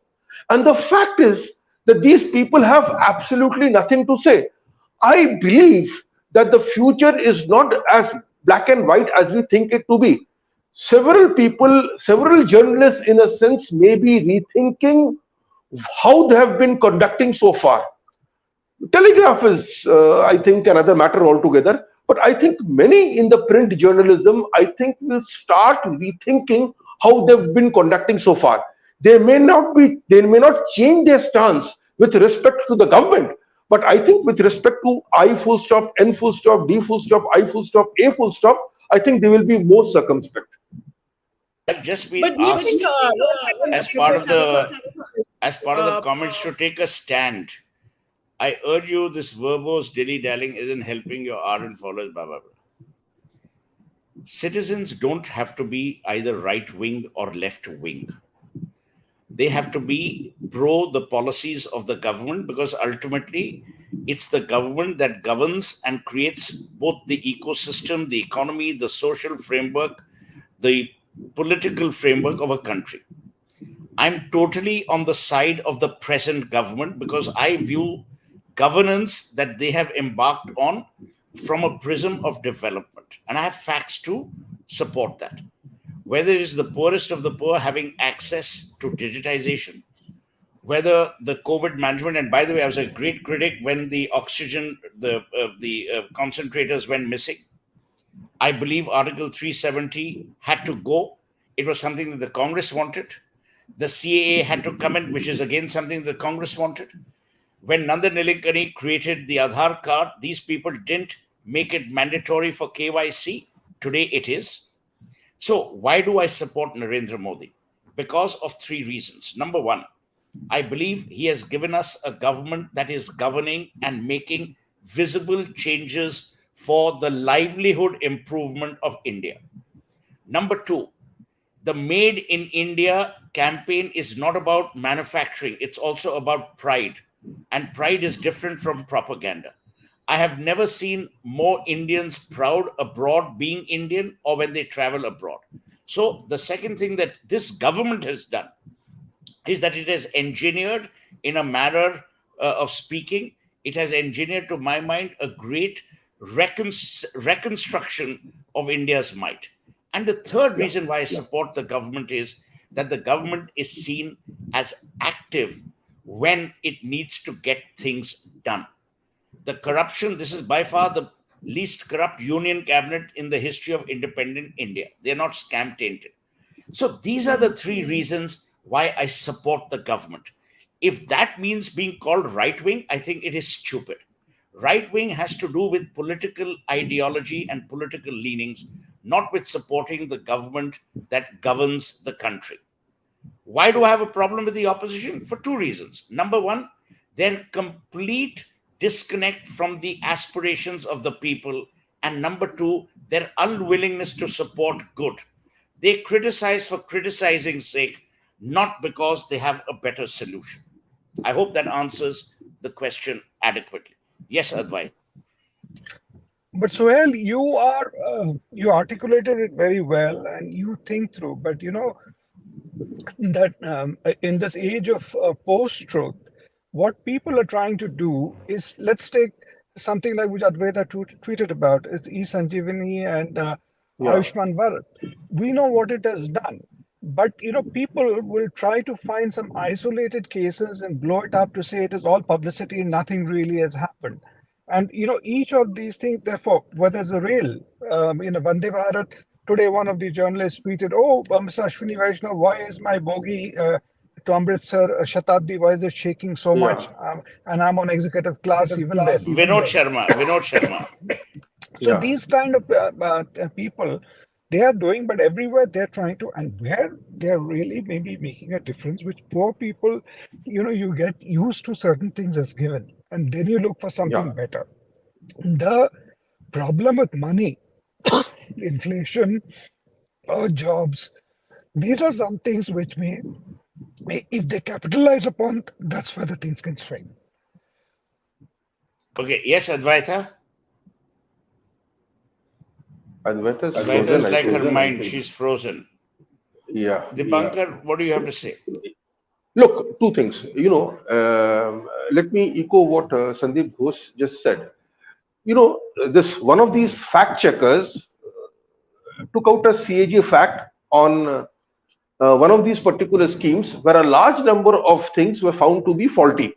And the fact is that these people have absolutely nothing to say. I believe that the future is not as black and white as we think it to be. Several journalists, in a sense, may be rethinking how they have been conducting so far. Telegraph is, I think, another matter altogether. But I think many in the print journalism, I think, will start rethinking how they've been conducting so far. They may not change their stance with respect to the government, but I think with respect to I full stop, N full stop, D full stop, I full stop, A full stop, I think they will be more circumspect. I've just been asked as part of the comments to take a stand. I urge you, this verbose dilly-dallying isn't helping your ardent followers, blah, blah, blah. Citizens don't have to be either right-wing or left-wing. They have to be pro the policies of the government, because ultimately It's the government that governs and creates both the ecosystem, the economy, the social framework, the political framework of a country. I'm totally on the side of the present government because I view governance that they have embarked on from a prism of development. And I have facts to support that. Whether it is the poorest of the poor having access to digitization, whether the COVID management, and by the way, I was a great critic when the oxygen, the concentrators went missing. I believe Article 370 had to go. It was something that the Congress wanted. The CAA had to come in, which is again something the Congress wanted. When Nandan Nilekani created the Aadhaar card, these people didn't make it mandatory for KYC. Today it is. So why do I support Narendra Modi? Because of three reasons. Number one, I believe he has given us a government that is governing and making visible changes for the livelihood improvement of India. Number two, the Made in India campaign is not about manufacturing, it's also about pride. And pride is different from propaganda. I have never seen more Indians proud abroad being Indian or when they travel abroad. So, the second thing that this government has done is that it has engineered, in a manner of speaking, it has engineered, to my mind, a great reconstruction of India's might. And the third reason why I support the government is that the government is seen as active when it needs to get things done. The corruption, this is by far the least corrupt union cabinet in the history of independent India. They're not scam tainted. So these are the three reasons why I support the government. If that means being called right wing, I think it is stupid. Right wing has to do with political ideology and political leanings, not with supporting the government that governs the country. Why do I have a problem with the opposition? For two reasons. Number one, their complete disconnect from the aspirations of the people. And number two, their unwillingness to support good. They criticize for criticizing's sake, not because they have a better solution. I hope that answers the question adequately. Yes, Advait. But Suhel, you articulated it very well and you think through. But you know that in this age of post-truth, what people are trying to do is, let's take something like which Advaita tweeted about, is E-Sanjeevani and Ayushman Bharat. We know what it has done. But you know, people will try to find some isolated cases and blow it up to say it is all publicity and nothing really has happened. And you know, each of these things, therefore, whether it's a rail, Vande Bharat, today one of the journalists tweeted, "Oh, Mr. Ashwini Vaishnav, why is my bogie to Amritsar Shatabdi, why is it shaking so much? And I'm on executive class even then." Vinod Sharma. So these kind of people, they are doing, but everywhere they're trying to, and where they're really maybe making a difference, which poor people, you know, you get used to certain things as given, and then you look for something better. The problem with money, inflation, or jobs, these are some things which may, if they capitalize upon, that's where the things can swing. Okay, yes, Advaita? Advaita's like her mind, she's frozen. Yeah. Dipankar, what do you have to say? Look, two things. You know, let me echo what Sandip Ghosh just said. You know, this one of these fact checkers took out a CAG fact on one of these particular schemes where a large number of things were found to be faulty.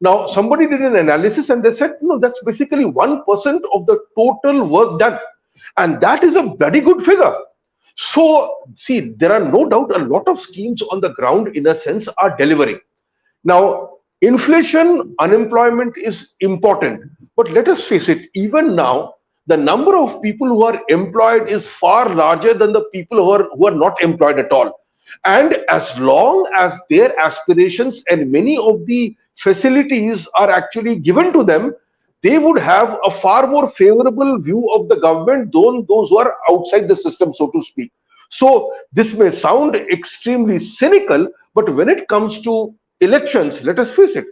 Now, somebody did an analysis and they said, no, that's basically 1% of the total work done. And that is a bloody good figure. So, see, there are no doubt a lot of schemes on the ground, in a sense, are delivering. Now, inflation, unemployment is important. But let us face it, even now, the number of people who are employed is far larger than the people who are not employed at all. And as long as their aspirations and many of the facilities are actually given to them, they would have a far more favorable view of the government than those who are outside the system, so to speak. So this may sound extremely cynical, but when it comes to elections, let us face it.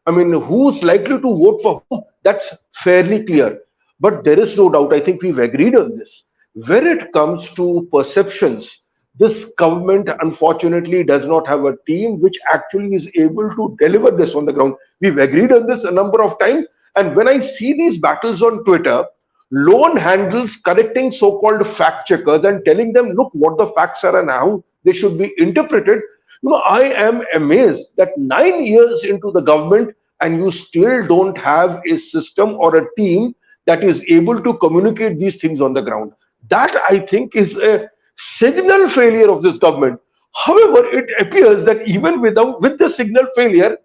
I mean, who's likely to vote for whom? That's fairly clear. But there is no doubt, I think we've agreed on this. When it comes to perceptions, this government unfortunately does not have a team which actually is able to deliver this on the ground. We've agreed on this a number of times. And when I see these battles on Twitter, lone handles correcting so-called fact checkers and telling them, look what the facts are and how they should be interpreted. I am amazed that 9 years into the government and you still don't have a system or a team that is able to communicate these things on the ground. That I think is a signal failure of this government. However, it appears that even with the signal failure,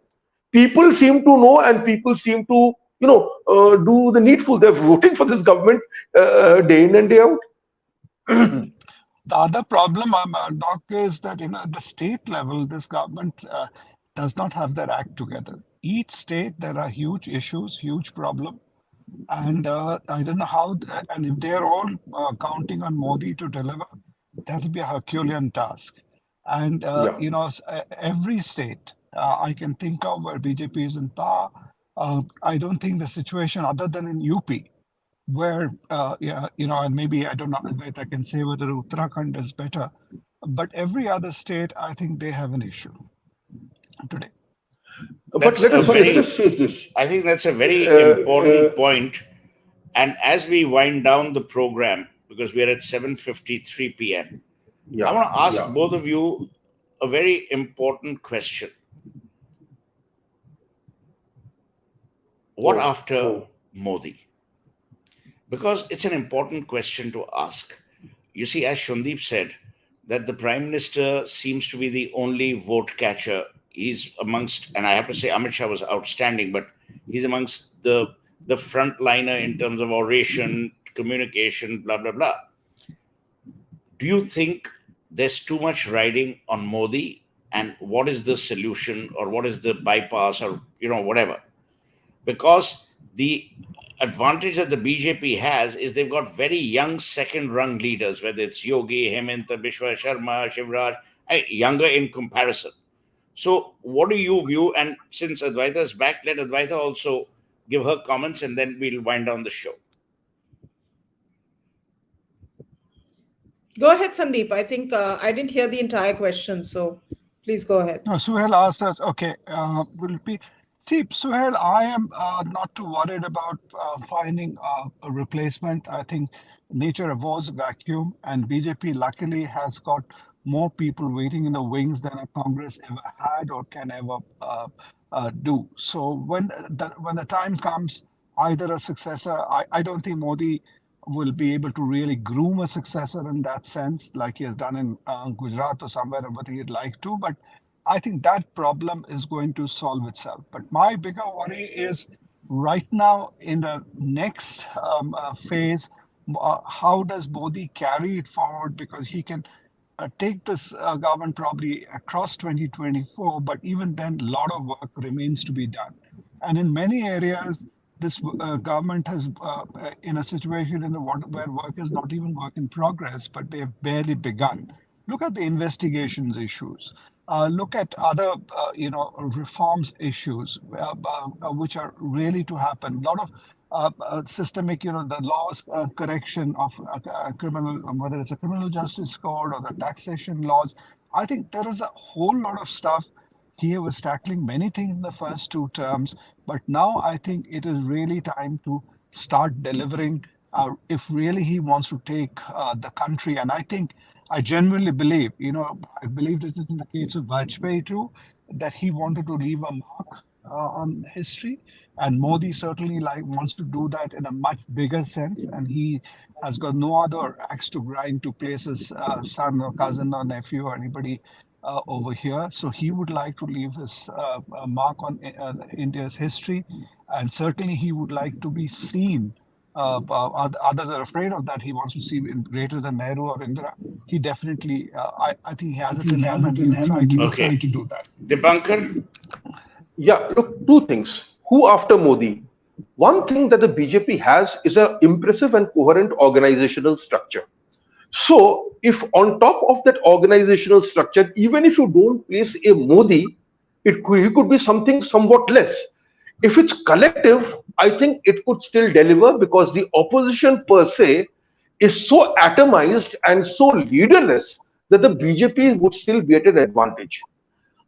people seem to know and people seem to do the needful. They're voting for this government day in and day out. The other problem, Doc, is that at the state level, this government does not have their act together. Each state, there are huge issues, huge problem, and I don't know how. And if they are all counting on Modi to deliver, that will be a Herculean task. And every state I can think of where BJP is in power, I don't think the situation other than in UP, where and maybe I don't know if I can say whether Uttarakhand is better, but every other state, I think they have an issue today. But let us say this. I think that's a very important point. And as we wind down the program, because we are at 7:53 p.m., I want to ask both of you a very important question. What after Modi? Because it's an important question to ask. You see, as Sandip said, that the Prime Minister seems to be the only vote catcher. He's amongst, and I have to say Amit Shah was outstanding, but he's amongst the frontliner in terms of oration, communication, blah, blah, blah. Do you think there's too much riding on Modi? And what is the solution, or what is the bypass, or whatever? Because the advantage that the BJP has is they've got very young second-rung leaders, whether it's Yogi, Hemant, Bishwa Sharma, Shivraj, younger in comparison. So what do you view? And since Advaita is back, let Advaita also give her comments, and then we'll wind down the show. Go ahead, Sandip. I think I didn't hear the entire question, so please go ahead. No, Suhel asked us, okay, will it be... See, Suhel, I am not too worried about finding a replacement. I think nature avoids vacuum, and BJP luckily has got more people waiting in the wings than a Congress ever had or can ever do. So when the time comes, either a successor, I don't think Modi will be able to really groom a successor in that sense, like he has done in Gujarat or somewhere, but he'd like to. But I think that problem is going to solve itself. But my bigger worry is right now in the next phase, how does Modi carry it forward? Because he can take this government probably across 2024, but even then, a lot of work remains to be done. And in many areas, this government has in a situation where work is not even work in progress, but they have barely begun. Look at the investigations issues. Look at other, reforms issues, which are really to happen. A lot of systemic, the laws correction of criminal, whether it's a criminal justice code or the taxation laws. I think there is a whole lot of stuff. He was tackling many things in the first two terms, but now I think it is really time to start delivering if really he wants to take the country. And I genuinely believe, I believe this is in the case of Vajpayee too, that he wanted to leave a mark on history. And Modi certainly wants to do that in a much bigger sense. And he has got no other axe to grind to place his son or cousin or nephew or anybody over here. So he would like to leave his mark on India's history. And certainly he would like to be seen. Others are afraid of that. He wants to see greater than Nehru or Indira. He definitely, I think he has it in him and he will try to do that. Dipankar? Yeah, look, two things. Who after Modi? One thing that the BJP has is an impressive and coherent organizational structure. So, if on top of that organizational structure, even if you don't place a Modi, he could be something somewhat less. If it's collective, I think it could still deliver because the opposition per se is so atomized and so leaderless that the BJP would still be at an advantage.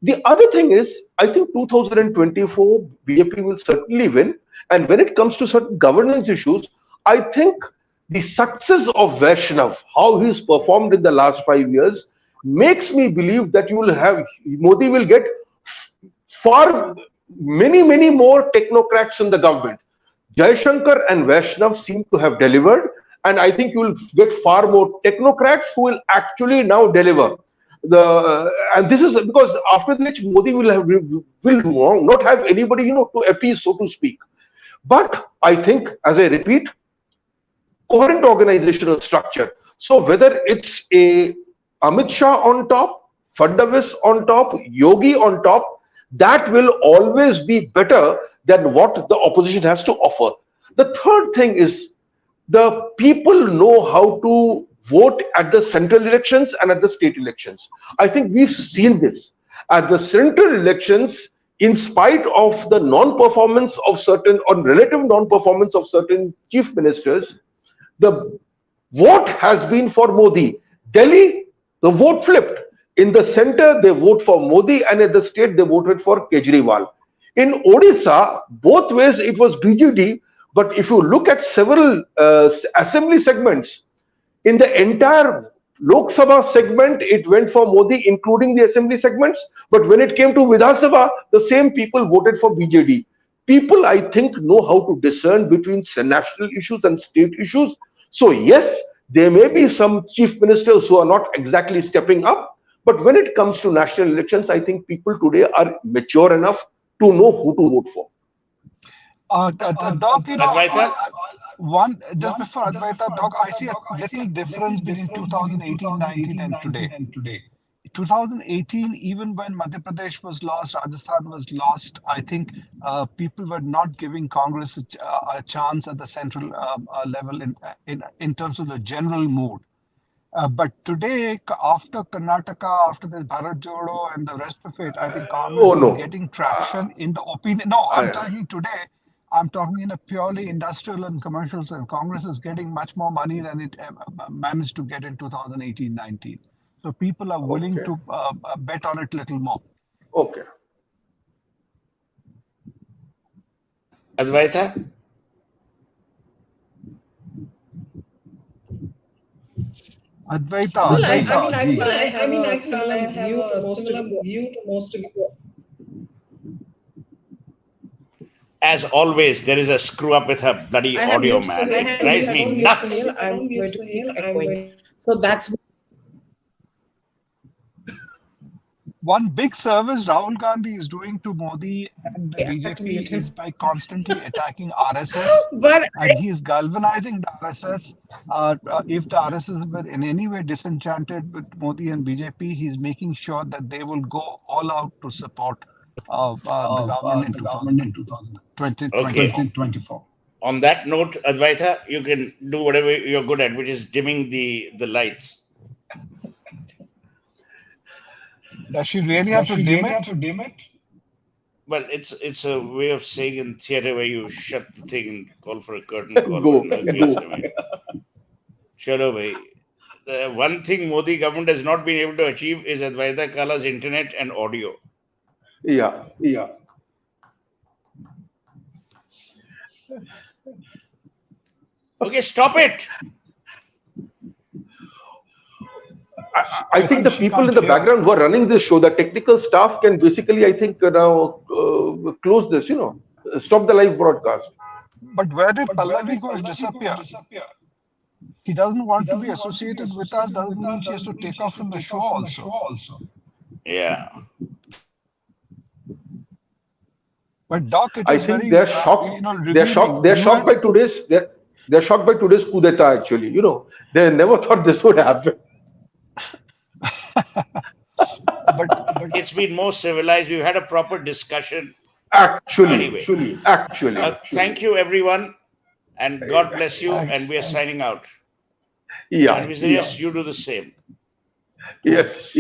The other thing is, I think 2024 BJP will certainly win. And when it comes to certain governance issues, I think the success of Vaishnav, how he's performed in the last 5 years, makes me believe that you will have Modi will get far many more technocrats in the government. Jaishankar and Vaishnav seem to have delivered, and I think you will get far more technocrats who will actually now deliver. And this is because after which Modi will not have anybody to appease, so to speak. But I think, as I repeat, coherent organizational structure. So whether it's a Amit Shah on top, Fadnavis on top, Yogi on top, that will always be better than what the opposition has to offer. The third thing is the people know how to vote at the central elections and at the state elections. I think we've seen this. At the central elections, in spite of the non-performance of certain, or relative non-performance of certain chief ministers, the vote has been for Modi. Delhi, the vote flipped. In the center, they vote for Modi, and at the state, they voted for Kejriwal. In Odisha, both ways it was BJD, but if you look at several assembly segments, in the entire Lok Sabha segment, it went for Modi, including the assembly segments. But when it came to Vidhan Sabha, the same people voted for BJD. People, I think, know how to discern between national issues and state issues. So yes, there may be some chief ministers who are not exactly stepping up. But when it comes to national elections, I think people today are mature enough to know who to vote for. Doc, Advaita? one just before Advaita, Doc, I see a little difference between 2018-19 and today. 2018, even when Madhya Pradesh was lost, Rajasthan was lost, I think people were not giving Congress a chance at the central level in terms of the general mood. But today, after Karnataka, after the Bharat Jodo and the rest of it, I think Congress is getting traction in the opinion. No, I'm talking today. I'm talking in a purely industrial and commercial sense. Congress is getting much more money than it managed to get in 2018-19. So people are willing to bet on it a little more. Okay. Advaita? Advaita. Well, I feel I have a similar view to most of you. As always, there is a screw up with her bloody audio, man. It drives me nuts. I'm going to keep echoing. So that's one big service Rahul Gandhi is doing to Modi and the BJP is by constantly attacking RSS. And he is galvanizing the RSS. If the RSS were in any way disenchanted with Modi and BJP, he's making sure that they will go all out to support the government in 2024. On that note, Advaita, you can do whatever you're good at, which is dimming the lights. Does she really have to dim it? Well, it's a way of saying in theater where you shut the thing and call for a curtain call. Chalo bhai. One thing Modi government has not been able to achieve is Advaita Kala's internet and audio. Yeah. Okay, stop it. I think the people in the background who are running this show, the technical staff can basically, I think, now close this, stop the live broadcast. But where did Pallavi Ghosh disappear? He doesn't want to be associated with us, doesn't mean she has to take off from the show also. Yeah. But Doc, I think they're shocked. They're shocked by today's. They're shocked by today's coup d'etat. Actually, they never thought this would happen. but it's been more civilized. We've had a proper discussion. Actually. Thank you, everyone, and God bless you. And we are signing out. Yeah. And we suggest you do the same. Yes.